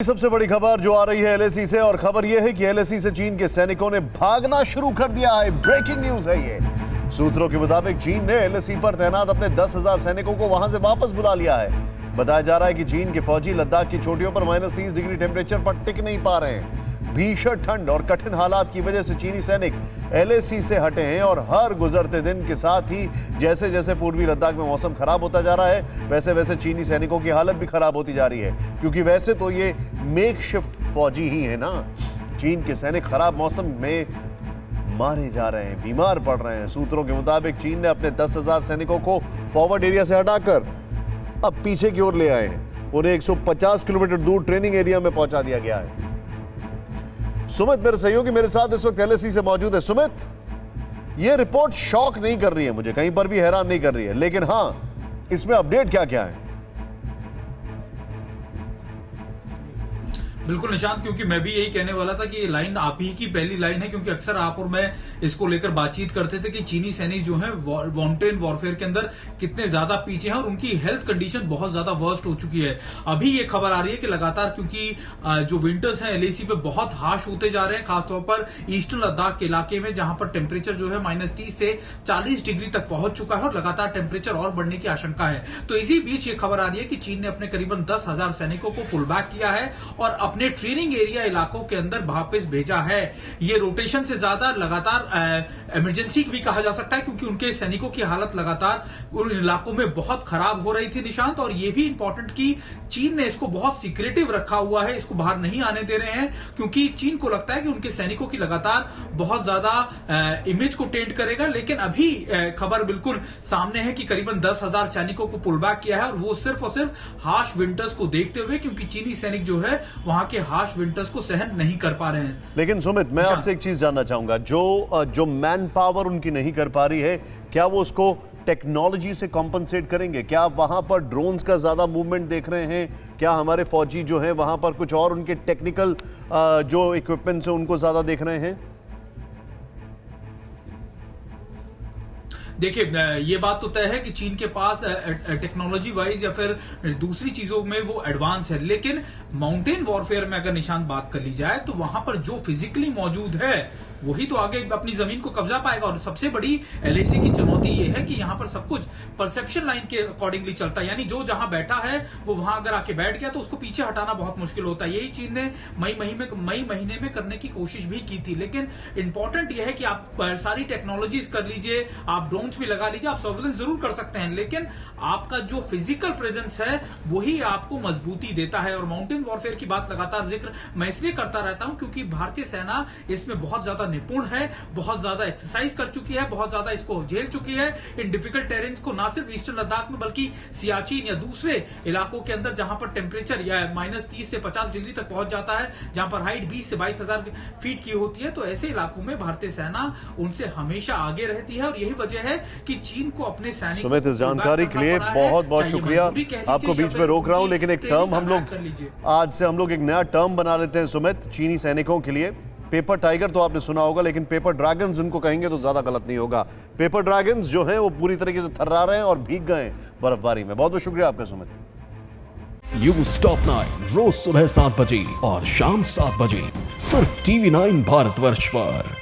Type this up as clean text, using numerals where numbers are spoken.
सबसे बड़ी खबर जो आ रही है एलएसी से, और खबर यह है कि एलएसी से चीन के सैनिकों ने भागना शुरू कर दिया है। ब्रेकिंग न्यूज है ये। सूत्रों के मुताबिक चीन ने एलएसी पर तैनात अपने 10,000 सैनिकों को वहां से वापस बुला लिया है। बताया जा रहा है कि चीन के फौजी लद्दाख की चोटियों पर -30 डिग्री टेम्परेचर पर टिक नहीं पा रहे हैं। भीषण ठंड और कठिन हालात की वजह से चीनी सैनिक एलएसी से हटे हैं, और हर गुजरते दिन के साथ ही जैसे जैसे पूर्वी लद्दाख में मौसम खराब होता जा रहा है, वैसे वैसे चीनी सैनिकों की हालत भी खराब होती जा रही है। क्योंकि वैसे तो ये मेकशिफ्ट फौजी ही है ना। चीन के सैनिक खराब मौसम में मारे जा रहे हैं, बीमार पड़ रहे हैं। सूत्रों के मुताबिक चीन ने अपने 10,000 सैनिकों को फॉरवर्ड एरिया से हटाकर अब पीछे की ओर ले आए हैं। उन्हें 150 किलोमीटर दूर ट्रेनिंग एरिया में पहुंचा दिया गया है। सुमित मेरे सहयोगी मेरे साथ इस वक्त एलएसी से मौजूद है। सुमित, यह रिपोर्ट शॉक नहीं कर रही है मुझे, कहीं पर भी हैरान नहीं कर रही है, लेकिन हां, इसमें अपडेट क्या क्या है? बिल्कुल निशांत, क्योंकि मैं भी यही कहने वाला था कि ये लाइन आप ही की पहली लाइन है, क्योंकि अक्सर आप और मैं इसको लेकर बातचीत करते थे कि चीनी सैनिक जो हैं माउंटेन वॉरफेयर के अंदर कितने ज्यादा पीछे हैं और उनकी हेल्थ कंडीशन बहुत ज्यादा वर्स्ट हो चुकी है। अभी ये खबर आ रही है कि लगातार, क्योंकि जो विंटर्स हैं एलएसी पे बहुत हार्श होते जा रहे हैं, खासतौर पर ईस्टर्न लद्दाख के इलाके में, जहां पर टेम्परेचर जो है -30 से 40 डिग्री तक पहुंच चुका है और लगातार टेम्परेचर और बढ़ने की आशंका है। तो इसी बीच ये खबर आ रही है कि चीन ने अपने करीबन 10,000 सैनिकों को पुल बैक किया है और अपने ट्रेनिंग एरिया इलाकों के अंदर वापस भेजा है। ये रोटेशन से ज्यादा लगातार इमरजेंसी भी कहा जा सकता है, क्योंकि उनके सैनिकों की हालत लगातार उन इलाकों में बहुत खराब हो रही थी निशांत। और ये भी इंपॉर्टेंट कि चीन ने इसको बहुत सीक्रेटिव रखा हुआ है, इसको बाहर नहीं आने दे रहे हैं, क्योंकि चीन को लगता है कि उनके सैनिकों की लगातार बहुत ज्यादा इमेज को टेंट करेगा। लेकिन अभी खबर बिल्कुल सामने है कि करीबन 10,000 सैनिकों को पुल बैक किया है, और वो सिर्फ और सिर्फ हार्श विंटर्स को देखते हुए, क्योंकि चीनी सैनिक जो है वहां के हार्श विंटर्स को सहन नहीं कर पा रहे हैं। लेकिन सुमित, मैं आपसे एक चीज जानना चाहूंगा, जो मैन पावर उनकी नहीं कर पा रही है, क्या वो उसको टेक्नोलॉजी से कॉम्पनसेट करेंगे? क्या आप वहां पर ड्रोन्स का ज्यादा मूवमेंट देख रहे हैं? क्या हमारे फौजी जो हैं वहां पर कुछ और उनके टेक्निकल जो इक्विपमेंट्स हैं उनको ज्यादा देख रहे हैं? देखिए, ये बात तो तय है कि चीन के पास टेक्नोलॉजी वाइज या फिर दूसरी चीजों में वो एडवांस है, लेकिन माउंटेन वॉरफेयर में अगर निशान बात कर ली जाए तो वहां पर जो फिजिकली मौजूद है वही तो आगे अपनी जमीन को कब्जा पाएगा। और सबसे बड़ी एलएसी की चुनौती ये है कि यहाँ पर सब कुछ परसेप्शन लाइन के अकॉर्डिंगली चलता है, यानी जो जहां बैठा है वो वहां अगर आके बैठ गया तो उसको पीछे हटाना बहुत मुश्किल होता है। यही चीन ने मई महीने में करने की कोशिश भी की थी। लेकिन इंपॉर्टेंट यह है कि आप सारी टेक्नोलॉजीज कर लीजिए, आप ड्रोन्स भी लगा लीजिए, आप सर्वेलेंस जरूर कर सकते हैं, लेकिन आपका जो फिजिकल प्रेजेंस है वही आपको मजबूती देता है। और माउंटेन वॉरफेयर की बात लगातार जिक्र मैं इसलिए करता रहता हूं क्योंकि भारतीय सेना इसमें बहुत ज्यादा निपुण है, बहुत ज्यादा एक्सरसाइज कर चुकी है, बहुत ज्यादा इसको झेल चुकी है इन डिफिकल्ट टेरेन्स को, ना सिर्फ ईस्टर्न लद्दाख में बल्कि सियाचिन या दूसरे इलाकों के अंदर जहां पर टेम्परेचर या -30 से 50 डिग्री तक पहुंच जाता है, जहां पर हाइट 20 से 22,000 फीट की होती है। तो ऐसे इलाकों में भारतीय सेना उनसे हमेशा आगे रहती है, और यही वजह है कि चीन को अपने सैनिक सुमित, इस जानकारी के लिए बहुत बहुत शुक्रिया। आपको बीच में रोक रहा हूं, लेकिन एक टर्म हम लोग आज से एक नया टर्म बना लेते हैं सुमित, चीनी सैनिकों के लिए। पेपर टाइगर तो आपने सुना होगा, लेकिन पेपर ड्रैगन्स इनको कहेंगे तो ज्यादा गलत नहीं होगा। पेपर ड्रैगन्स जो हैं वो पूरी तरीके से थर्रा रहे हैं और भीग गए बर्फबारी में। बहुत बहुत शुक्रिया आपका सुमित। न्यूज़ टॉप 9 रोज सुबह 7 बजे और शाम 7 बजे सिर्फ TV9 भारतवर्ष पर।